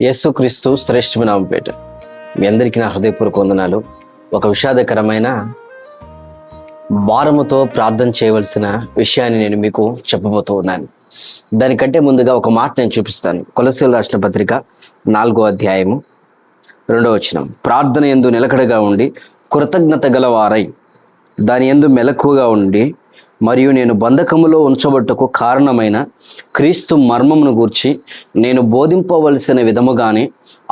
యేసుక్రీస్తు శ్రేష్ఠమైన నామముపేట మీ అందరికీ నా హృదయపూర్వక వందనాలు. ఒక విషాదకరమైన భారముతో ప్రార్థన చేయవలసిన విషయాన్ని నేను మీకు చెప్పబోతూ ఉన్నాను. దానికంటే ముందుగా ఒక మాట నేను చూపిస్తాను. కొలస్సీయులకు రాసిన పత్రిక 4వ అధ్యాయము 2వ వచనం. ప్రార్థన యందు నిలకడగా ఉండి కృతజ్ఞత గలవారై దాని యందు మెలకువగా ఉండి మరియు నేను బంధకములో ఉంచబట్టుకు కారణమైన క్రీస్తు మర్మమును గూర్చి నేను బోధింపవలసిన విధముగానే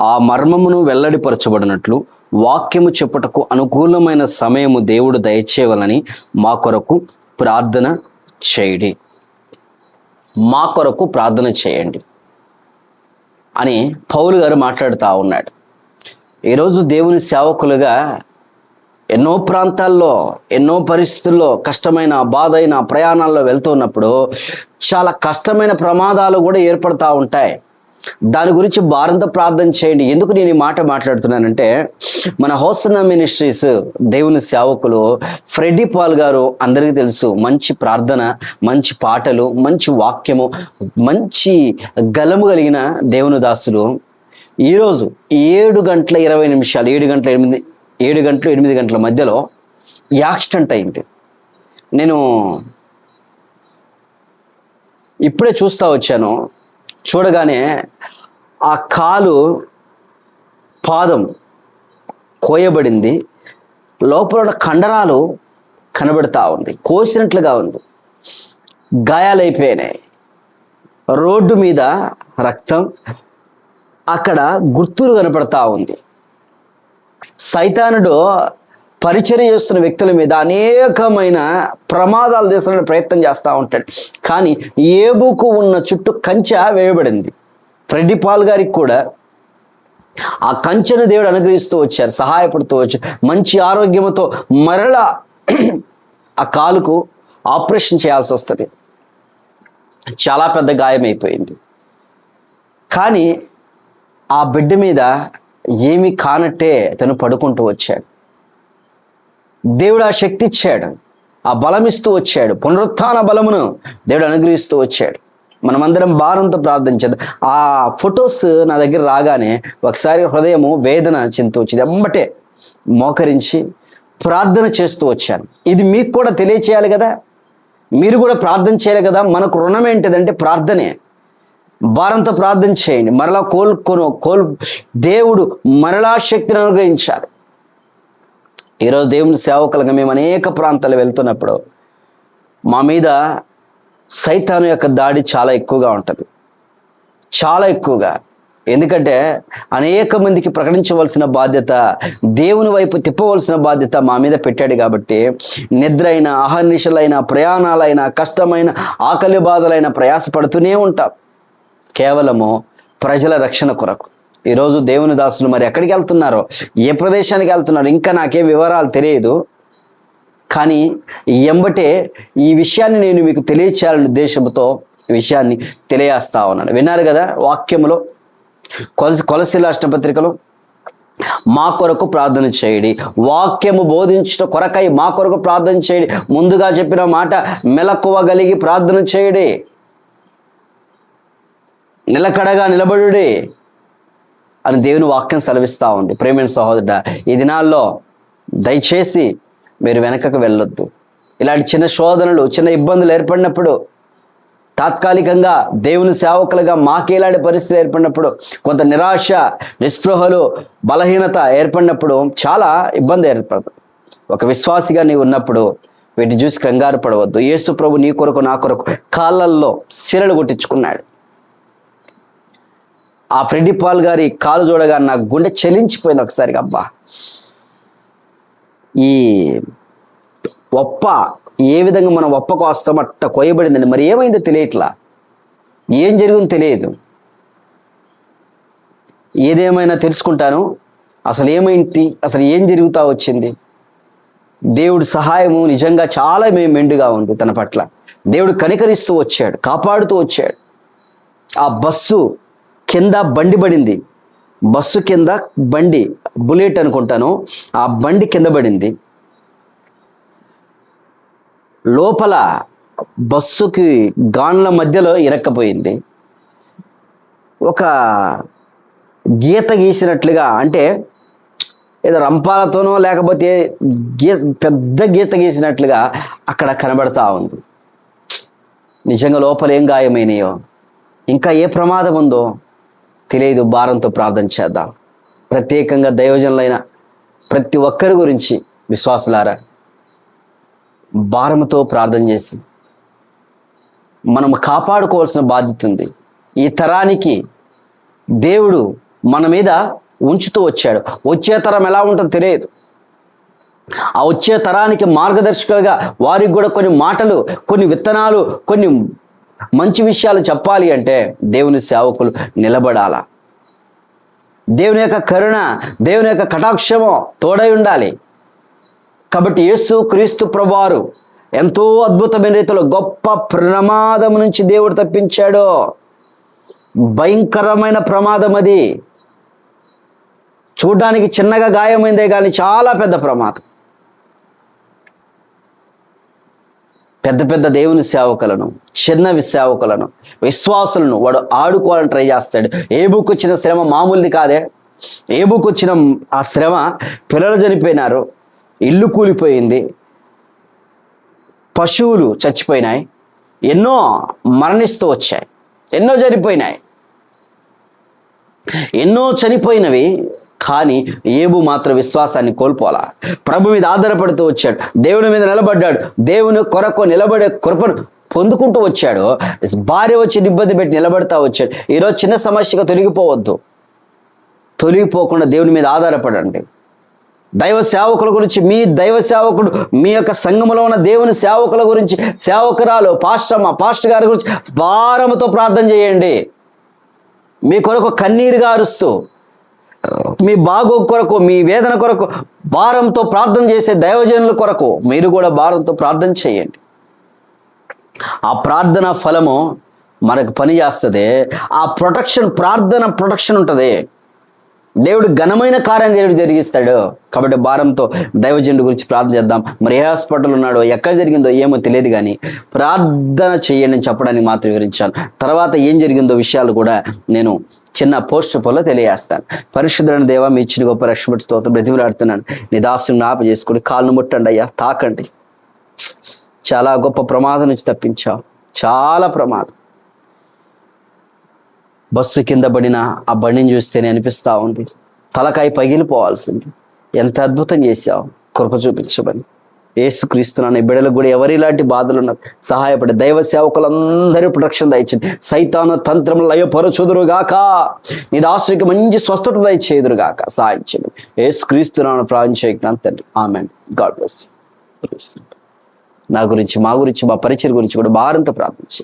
ఆ మర్మమును వెల్లడిపరచబడినట్లు వాక్యము చెప్పుటకు అనుకూలమైన సమయము దేవుడు దయచేయాలని మా కొరకు ప్రార్థన చేయండి, మా కొరకు ప్రార్థన చేయండి అని పౌలు గారు మాట్లాడుతూ ఉన్నాడు. ఈరోజు దేవుని సేవకులుగా ఎన్నో ప్రాంతాల్లో ఎన్నో పరిస్థితుల్లో కష్టమైన బాధైన ప్రయాణాల్లో వెళ్తున్నప్పుడు చాలా కష్టమైన ప్రమాదాలు కూడా ఏర్పడుతూ ఉంటాయి. దాని గురించి భారంతో ప్రార్థన చేయండి. ఎందుకు నేను ఈ మాట మాట్లాడుతున్నానంటే, మన హోసన్నా మినిస్ట్రీస్ దేవుని సేవకులు ఫ్రెడ్డి పాల్ గారు అందరికీ తెలుసు. మంచి ప్రార్థన, మంచి పాటలు, మంచి వాక్యము, మంచి గలము కలిగిన దేవుని దాసులు. ఈరోజు 7 గంటలు 8 గంటల మధ్యలో యాక్సిడెంట్ అయింది. నేను ఇప్పుడే చూస్తూ వచ్చాను. చూడగానే ఆ కాలు పాదం కోయబడింది, లోపల కండరాలు కనబడతా ఉంది, కోసినట్లుగా ఉంది, గాయాలైపోయినాయి. రోడ్డు మీద రక్తం, అక్కడ గుర్తులు కనపడతా ఉంది. సైతానుడు పరిచర్య చేస్తున్న వ్యక్తుల మీద అనేకమైన ప్రమాదాలు తీసుకోవడానికి ప్రయత్నం చేస్తూ ఉంటాడు. కానీ ఏబుకు ఉన్న చుట్టూ కంచె వేయబడింది. ఫ్రెడ్డి పాల్ గారికి కూడా ఆ కంచెను దేవుడు అనుగ్రహిస్తూ వచ్చారు, సహాయపడుతూ వచ్చారు. మంచి ఆరోగ్యంతో మరలా ఆ కాలుకు ఆపరేషన్ చేయాల్సి వస్తుంది. చాలా పెద్ద గాయమైపోయింది. కానీ ఆ బిడ్డ మీద ఏమీ కానట్టే తను పడుకుంటూ వచ్చాడు. దేవుడు ఆ శక్తి ఇచ్చాడు, ఆ బలం ఇస్తూ వచ్చాడు, పునరుత్థాన బలమును దేవుడు అనుగ్రహిస్తూ వచ్చాడు. మనమందరం భారంతో ప్రార్థించేది. ఆ ఫొటోస్ నా దగ్గర రాగానే ఒకసారి హృదయము వేదన చెందుతూ వచ్చింది. వెంబటే మోకరించి ప్రార్థన చేస్తూ వచ్చాను. ఇది మీకు కూడా తెలియచేయాలి కదా, మీరు కూడా ప్రార్థన చేయాలి కదా. మనకు రుణం ఏంటిదంటే ప్రార్థనే. భారంతో ప్రార్థన చేయండి. మరలా దేవుడు మరలా శక్తిని అనుగ్రహించాలి. ఈరోజు దేవుని సేవకులుగా మేము అనేక ప్రాంతాలు వెళ్తున్నప్పుడు మా మీద సైతాను యొక్క దాడి చాలా ఎక్కువగా ఉంటుంది, చాలా ఎక్కువగా. ఎందుకంటే అనేక మందికి ప్రకటించవలసిన బాధ్యత, దేవుని వైపు తిప్పవలసిన బాధ్యత మా మీద పెట్టాడు. కాబట్టి నిద్ర అయినా, అహర్నిశలైన, ప్రయాణాలైనా, కష్టమైన, ఆకలి బాధలైన ప్రయాసపడుతూనే ఉంటాం, కేవలము ప్రజల రక్షణ కొరకు. ఈరోజు దేవుని దాసులు మరి ఎక్కడికి వెళ్తున్నారో, ఏ ప్రదేశానికి వెళ్తున్నారో ఇంకా నాకే వివరాలు తెలియదు. కానీ ఎంబటే ఈ విషయాన్ని నేను మీకు తెలియచేయాలనే ఉద్దేశంతో ఈ విషయాన్ని తెలియజేస్తా ఉన్నాను. విన్నారు కదా వాక్యములో, కొలస్సీయులకు రాసిన పత్రికలో మా కొరకు ప్రార్థన చేయండి, వాక్యము బోధించుట కొరకై మా కొరకు ప్రార్థన చేయండి. ముందుగా చెప్పిన మాట మెలకువగలిగి ప్రార్థన చేయండి, నిలకడగా నిలబడుడి అని దేవుని వాక్యం సెలవిస్తూ ఉంది. ప్రేమైన సహోదరుడా, ఈ దినాల్లో దయచేసి మీరు వెనకకు వెళ్ళొద్దు. ఇలాంటి చిన్న శోధనలు, చిన్న ఇబ్బందులు ఏర్పడినప్పుడు, తాత్కాలికంగా దేవుని సేవకులుగా మాకు ఇలాంటి పరిస్థితులు ఏర్పడినప్పుడు, కొంత నిరాశ, నిస్పృహలు, బలహీనత ఏర్పడినప్పుడు చాలా ఇబ్బంది ఏర్పడుతుంది. ఒక విశ్వాసిగా నీవు ఉన్నప్పుడు వీటిని చూసి కంగారు పడవద్దు. యేసు ప్రభు నీ కొరకు నా కొరకు కాళ్ళల్లో సిరలు కొట్టించుకున్నాడు. ఆ ఫ్రెడ్డి పాల్ గారి కాలు చూడగా నా గుండె చెలించిపోయింది ఒకసారిగా. అబ్బా, ఈ ఒప్ప ఏ విధంగా మనం ఒప్పకు వస్తాం అట్ట కొయ్యబడిందండి. మరి ఏమైందో తెలియట్లా, ఏం జరిగిందో తెలియదు. ఏదేమైనా తెలుసుకుంటాను, అసలు ఏమైంది, అసలు ఏం జరుగుతూ వచ్చింది. దేవుడి సహాయము నిజంగా చాలా మెండుగా ఉంది తన పట్ల. దేవుడు కనికరిస్తూ వచ్చాడు, కాపాడుతూ వచ్చాడు. ఆ బస్సు కింద బండి పడింది, బస్సు కింద బండి, బుల్లెట్ అనుకుంటాను, ఆ బండి కింద పడింది. లోపల బస్సుకి గాన్ల మధ్యలో ఇరక్కపోయింది. ఒక గీత గీసినట్లుగా, అంటే ఏదో రంపాలతోనో లేకపోతే పెద్ద గీత గీసినట్లుగా అక్కడ కనబడతా ఉంది. నిజంగా లోపల ఏం గాయమైనాయో, ఇంకా ఏ ప్రమాదం ఉందో తెలియదు. భారంతో ప్రార్థన చేద్దాం. ప్రత్యేకంగా దైవజనులైన ప్రతి ఒక్కరి గురించి విశ్వాసులారా భారంతో ప్రార్థన చేసి మనం కాపాడుకోవాల్సిన బాధ్యత ఉంది. ఈ తరానికి దేవుడు మన మీద ఉంచుతూ వచ్చాడు. వచ్చే తరం ఎలా ఉంటుందో తెలియదు. ఆ వచ్చే తరానికి మార్గదర్శకులుగా వారికి కూడా కొన్ని మాటలు, కొన్ని విత్తనాలు, కొన్ని మంచి విషయాలు చెప్పాలి అంటే దేవుని సేవకులు నిలబడాలా. దేవుని యొక్క కరుణ, దేవుని యొక్క కటాక్షము తోడై ఉండాలి. కాబట్టి యేసు క్రీస్తు ప్రభువారు ఎంతో అద్భుతమైన రీతిలో గొప్ప ప్రమాదం నుంచి దేవుడు తప్పించాడు. భయంకరమైన ప్రమాదం అది. చూడ్డానికి చిన్నగా గాయమైందే కానీ చాలా పెద్ద ప్రమాదం. పెద్ద పెద్ద దేవుని సేవకులను, చిన్న సేవకులను, విశ్వాసులను వాడు ఆడుకోవాలని ట్రై చేస్తాడు. ఏబుకు వచ్చిన శ్రమ మామూలుది కాదే. ఏబుకు వచ్చిన ఆ శ్రమ, పిల్లలు చనిపోయినారు, ఇల్లు కూలిపోయింది, పశువులు చచ్చిపోయినాయి, ఎన్నో మరణిస్తూ వచ్చాయి, ఎన్నో చనిపోయినాయి. ఎన్నో చనిపోయినవి కానీ ఏబు మాత్రం విశ్వాసాన్ని కోల్పోలా. ప్రభు మీద ఆధారపడుతూ వచ్చాడు, దేవుని మీద నిలబడ్డాడు, దేవుని కొరకు నిలబడే కృపను పొందుకుంటూ వచ్చాడు. భార్య వచ్చి ఇబ్బంది పెట్టి నిలబడతా వచ్చాడు. ఈరోజు చిన్న సమస్యగా తొలగిపోవద్దు. తొలగిపోకుండా దేవుని మీద ఆధారపడండి. దైవ సేవకుల గురించి, మీ దైవ సేవకుడు, మీ యొక్క సంఘములో ఉన్న దేవుని సేవకుల గురించి, సేవకురాలు, పాస్టర్ గారి గురించి భారముతో ప్రార్థన చేయండి. మీ కొరకు కన్నీరుగా అరుస్తూ, మీ బాగో కొరకు, మీ వేదన కొరకు భారంతో ప్రార్థన చేసే దైవజనుల కొరకు మీరు కూడా భారంతో ప్రార్థన చేయండి. ఆ ప్రార్థన ఫలము మనకు పని చేస్తుంది. ఆ ప్రార్థన ప్రొటెక్షన్ ఉంటుంది. దేవుడు ఘనమైన కార్యం దేవుడు జరిగిస్తాడు. కాబట్టి భారంతో దైవజనుడి గురించి ప్రార్థన చేద్దాం. మరి ఏ హాస్పిటల్ ఉన్నాడో, ఎక్కడ జరిగిందో ఏమో తెలియదు, కానీ ప్రార్థన చేయండి అని చెప్పడానికి మాత్రం వివరించాను. తర్వాత ఏం జరిగిందో విషయాలు కూడా నేను చిన్న పోస్ట్ పోలో తెలియజేస్తాను. పరిశుద్ధుడైన దేవా, మీ ఇచ్చిన గొప్ప రక్షణ స్తోత్రం బ్రతిమలాడుతున్నాను. నీ దాసుని ఆప చేసుకుని కాళ్ళను ముట్టండి అయ్యా, తాకండి. చాలా గొప్ప ప్రమాదం నుంచి తప్పించావు. చాలా ప్రమాదం. బస్సు కింద పడిన ఆ బండిని చూస్తేనే అనిపిస్తూ ఉంది, తలకాయ పగిలిపోవాల్సింది. ఎంత అద్భుతం చేశావు, కృప చూపించమని యేసుక్రీస్తున్న బిడ్డలకు కూడా ఎవరు ఇలాంటి బాధలు ఉన్నారు సహాయపడే దైవ సేవకులందరూ ప్రొటెక్షన్ దయచేయండి. సైతాను తంత్రములు లయపరచుదురుగాక, నీ దాసునికి మంచి స్వస్థత దయచేదురుగాక, సహాయం చేయండి. యేసుక్రీస్తున్న ప్రార్థన తండ్రి, ఆమేన్. God bless. నా గురించి, మా గురించి, మా పరిచయం గురించి కూడా భారంతో ప్రార్థించి